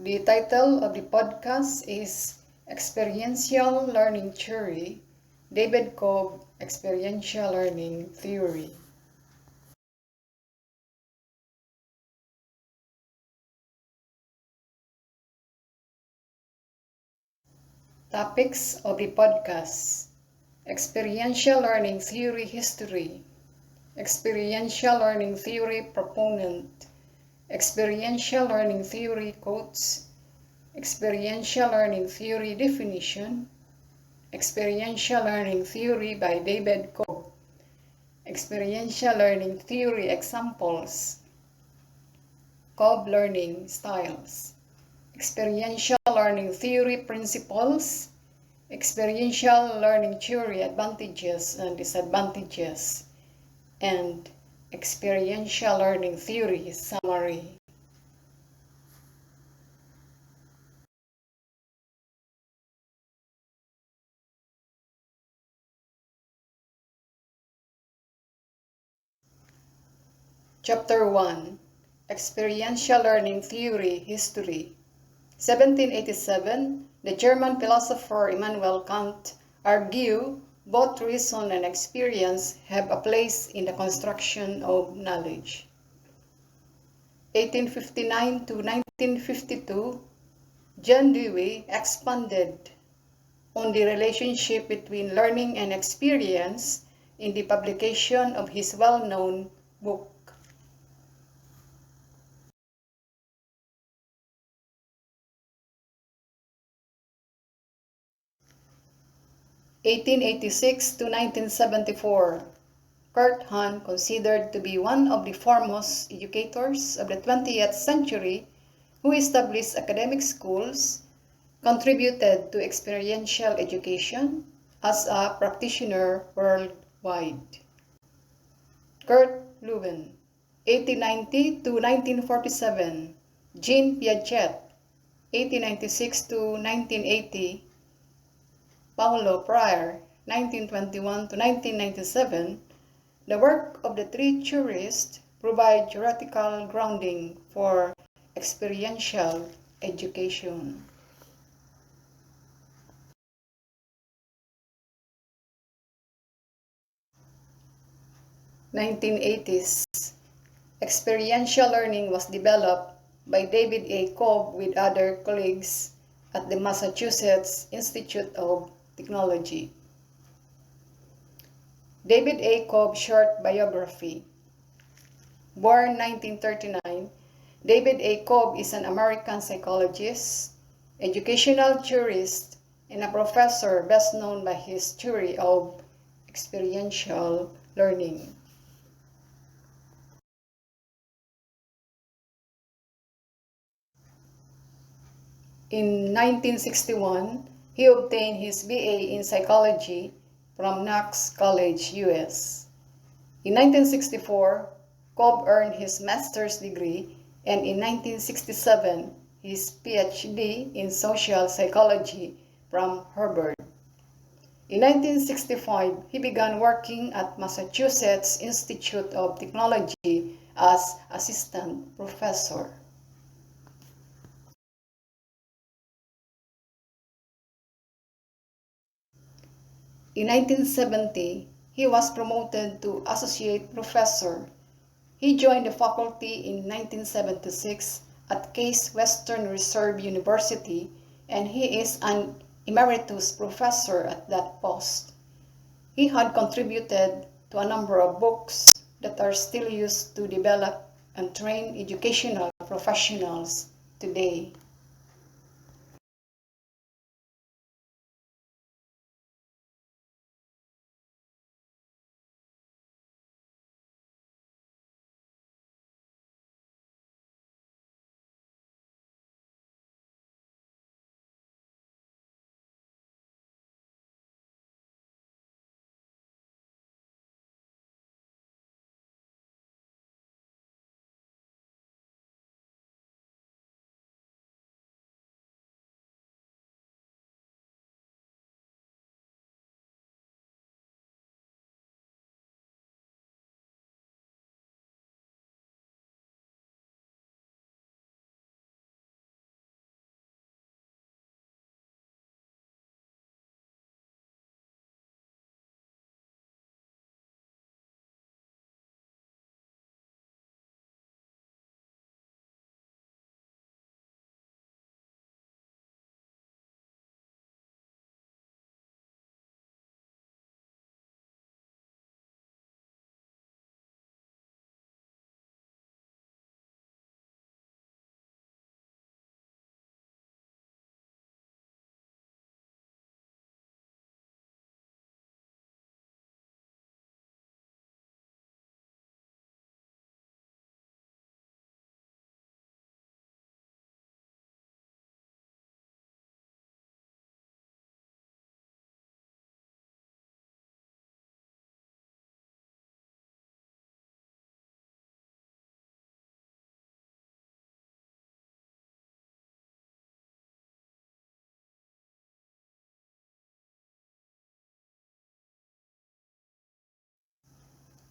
The title of the podcast is Experiential Learning Theory, Kolb Experiential Learning Theory. Topics of the podcast: Experiential Learning Theory History, Experiential Learning Theory Proponent, Experiential Learning Theory Quotes, Experiential Learning Theory Definition, Experiential Learning Theory by Kolb, Experiential Learning Theory Examples, Kolb Learning Styles, Experiential Learning Theory Principles, Experiential Learning Theory Advantages and Disadvantages, and Experiential Learning Theory Summary. Chapter 1: Experiential Learning Theory History. 1787, the German philosopher Immanuel Kant argued both reason and experience have a place in the construction of knowledge. 1859 to 1952, John Dewey expanded on the relationship between learning and experience in the publication of his well-known book. 1886 to 1974, Kurt Hahn, considered to be one of the foremost educators of the 20th century, who established academic schools, contributed to experiential education as a practitioner worldwide. Kurt Lewin, 1890 to 1947, Jean Piaget, 1896 to 1980, Paulo Freire, 1921 to 1997, the work of the three theorists provide theoretical grounding for experiential education. (1980s). Experiential learning was developed by David A. Kolb with other colleagues at the Massachusetts Institute of Technology. David A. Kolb short biography. Born 1939, David A. Kolb is an American psychologist, educational theorist, and a professor best known by his theory of experiential learning. In 1961, he obtained his BA in psychology from Knox College, US. In 1964, Kolb earned his master's degree, and in 1967, his PhD in social psychology from Harvard. In 1965, he began working at Massachusetts Institute of Technology as assistant professor. In 1970, he was promoted to associate professor. He joined the faculty in 1976 at Case Western Reserve University, and he is an emeritus professor at that post. He had contributed to a number of books that are still used to develop and train educational professionals today.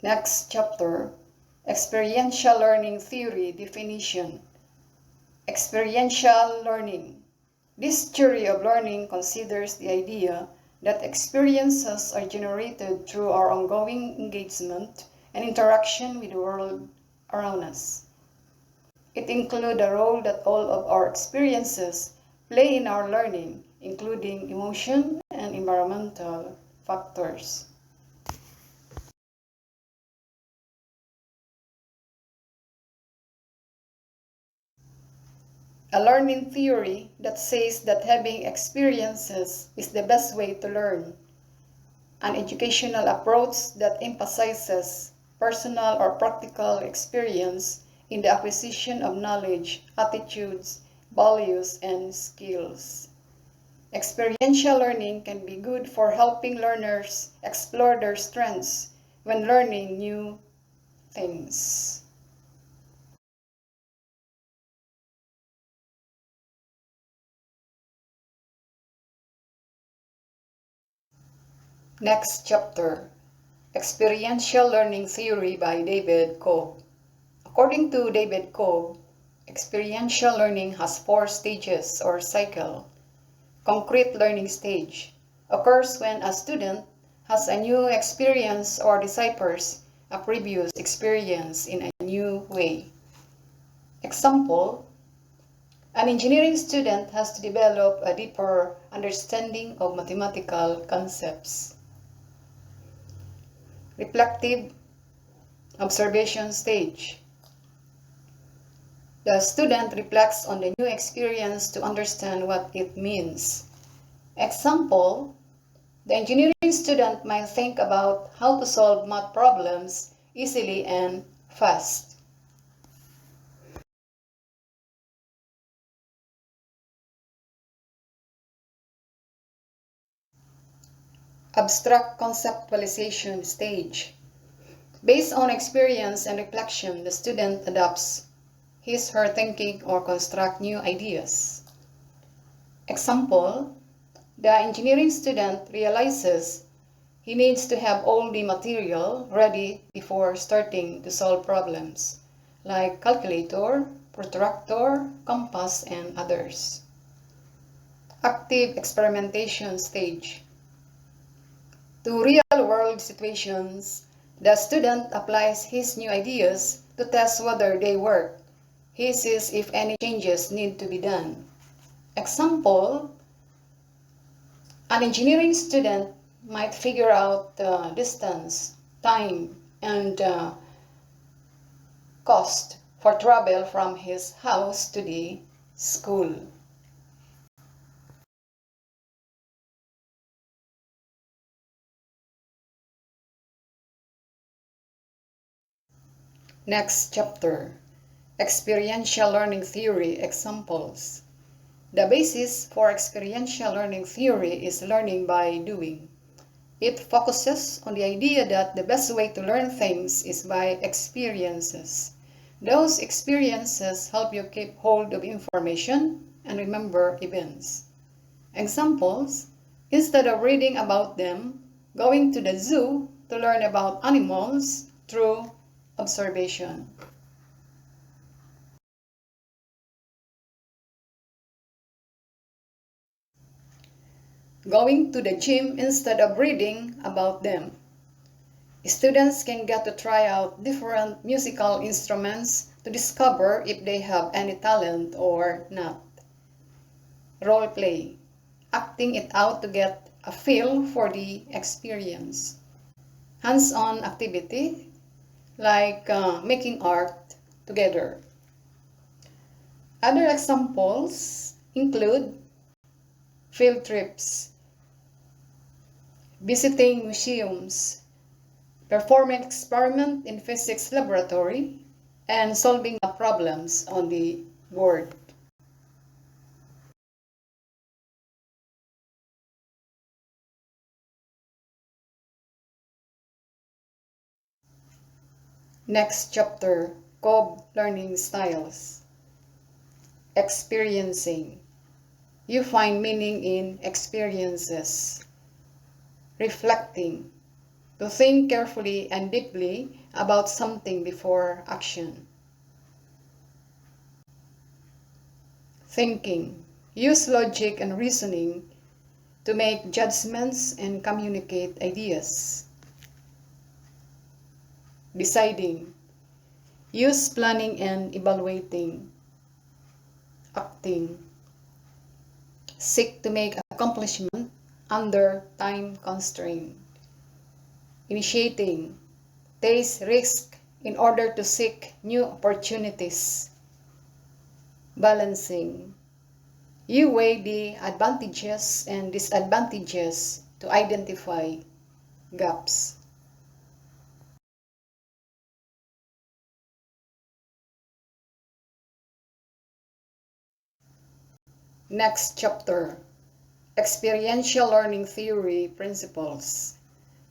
Next chapter, Experiential Learning Theory Definition. Experiential learning. This theory of learning considers the idea that experiences are generated through our ongoing engagement and interaction with the world around us. It includes the role that all of our experiences play in our learning, including emotion and environmental factors. A learning theory that says that having experiences is the best way to learn. An educational approach that emphasizes personal or practical experience in the acquisition of knowledge, attitudes, values, and skills. Experiential learning can be good for helping learners explore their strengths when learning new things. Next chapter, Experiential Learning Theory by David Kolb. According to David Kolb, experiential learning has 4 stages or cycle. Concrete learning stage occurs when a student has a new experience or deciphers a previous experience in a new way. Example, an engineering student has to develop a deeper understanding of mathematical concepts. Reflective observation stage. The student reflects on the new experience to understand what it means. Example, the engineering student might think about how to solve math problems easily and fast. Abstract conceptualization stage. Based on experience and reflection, the student adapts his/her thinking or construct new ideas. Example, the engineering student realizes he needs to have all the material ready before starting to solve problems, like calculator, protractor, compass, and others. Active experimentation stage. To real-world situations, the student applies his new ideas to test whether they work. He sees if any changes need to be done. Example, an engineering student might figure out the distance, time, and cost for travel from his house to the school. Next chapter, Experiential Learning Theory Examples. The basis for experiential learning theory is learning by doing. It focuses on the idea that the best way to learn things is by experiences. Those experiences help you keep hold of information and remember events. Examples, instead of reading about them, going to the zoo to learn about animals through observation. Going to the gym instead of reading about them. Students can get to try out different musical instruments to discover if they have any talent or not. Role play, acting it out to get a feel for the experience. Hands-on activity, like making art together. Other examples include field trips, visiting museums, performing experiment in physics laboratory, and solving problems on the board. Next chapter, Kolb Learning Styles. Experiencing. You find meaning in experiences. Reflecting. to think carefully and deeply about something before action. Thinking. Use logic and reasoning to make judgments and communicate ideas. Deciding. Use planning and evaluating. Acting. Seek to make accomplishment under time constraint. Initiating. Take risk in order to seek new opportunities. Balancing. You weigh the advantages and disadvantages to identify gaps. Next chapter, Experiential Learning Theory Principles.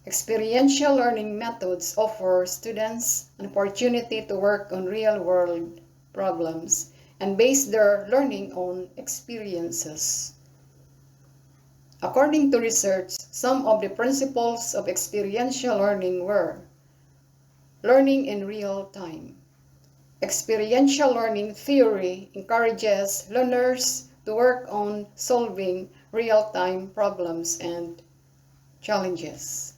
Experiential learning methods offer students an opportunity to work on real-world problems and base their learning on experiences. According to research, some of the principles of experiential learning were learning in real time. Experiential learning theory encourages learners to work on solving real-time problems and challenges.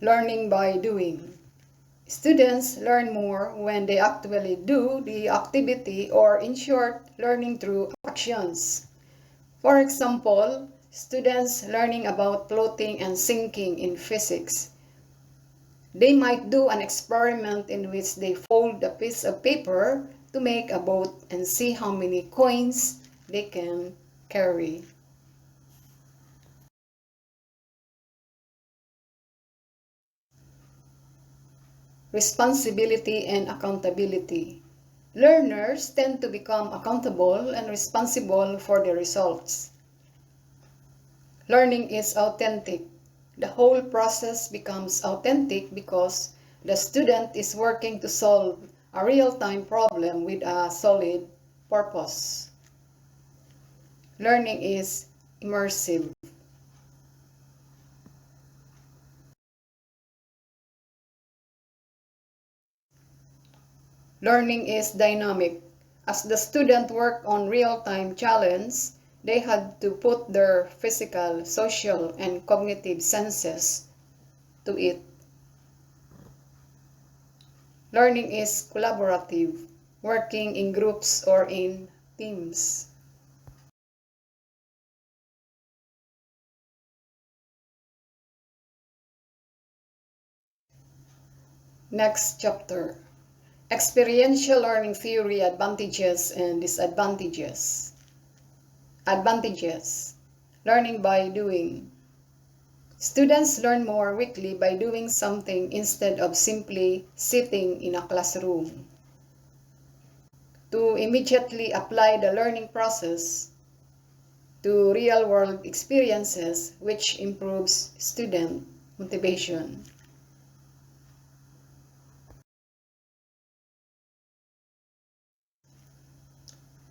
Learning by doing. Students learn more when they actually do the activity, or in short, learning through actions. For example, students learning about floating and sinking in physics. They might do an experiment in which they fold a piece of paper to make a boat and see how many coins they can carry. Responsibility and accountability. Learners tend to become accountable and responsible for their results. Learning is authentic. The whole process becomes authentic because the student is working to solve a real-time problem with a solid purpose. Learning is immersive. Learning is dynamic. As the student work on real-time challenge, they had to put their physical, social, and cognitive senses to it. Learning is collaborative, working in groups or in teams. Next chapter. Experiential learning theory advantages and disadvantages. Advantages. Learning by doing. Students learn more quickly by doing something instead of simply sitting in a classroom. To immediately apply the learning process to real-world experiences, which improves student motivation.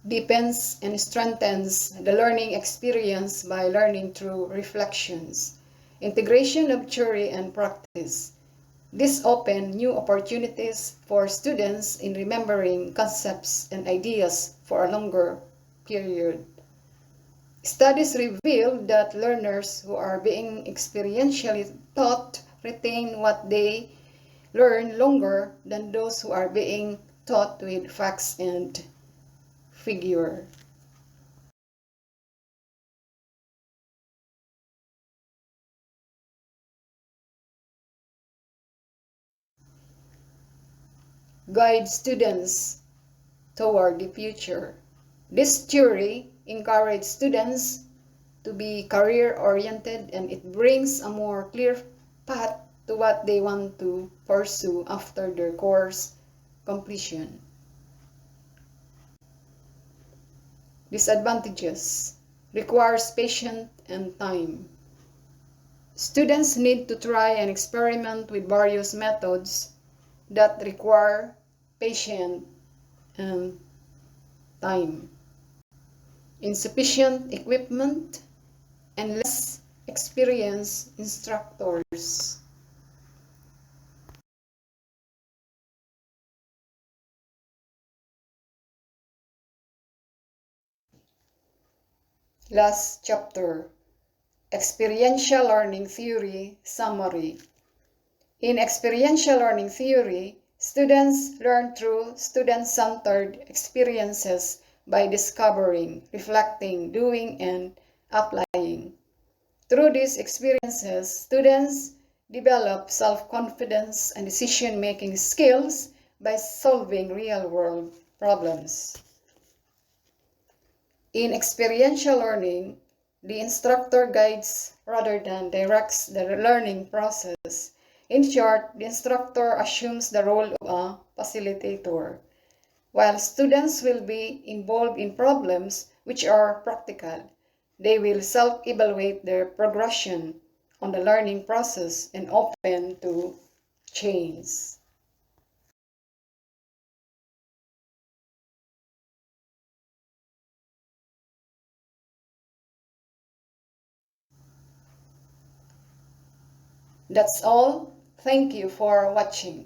Deepens and strengthens the learning experience by learning through reflections. Integration of theory and practice. This opens new opportunities for students in remembering concepts and ideas for a longer period. Studies reveal that learners who are being experientially taught retain what they learn longer than those who are being taught with facts and figure. Guide students toward the future. This theory encourages students to be career-oriented, and it brings a more clear path to what they want to pursue after their course completion. Disadvantages. Requires patient and time. Students need to try and experiment with various methods that require patience and time, insufficient equipment, and less experienced instructors. Last chapter, Experiential Learning Theory Summary. In experiential learning theory, students learn through student-centered experiences by discovering, reflecting, doing, and applying. Through these experiences, students develop self-confidence and decision-making skills by solving real-world problems. In experiential learning, the instructor guides rather than directs the learning process. In short, the instructor assumes the role of a facilitator, while students will be involved in problems which are practical. They will self-evaluate their progression on the learning process and open to change. That's all. Thank you for watching.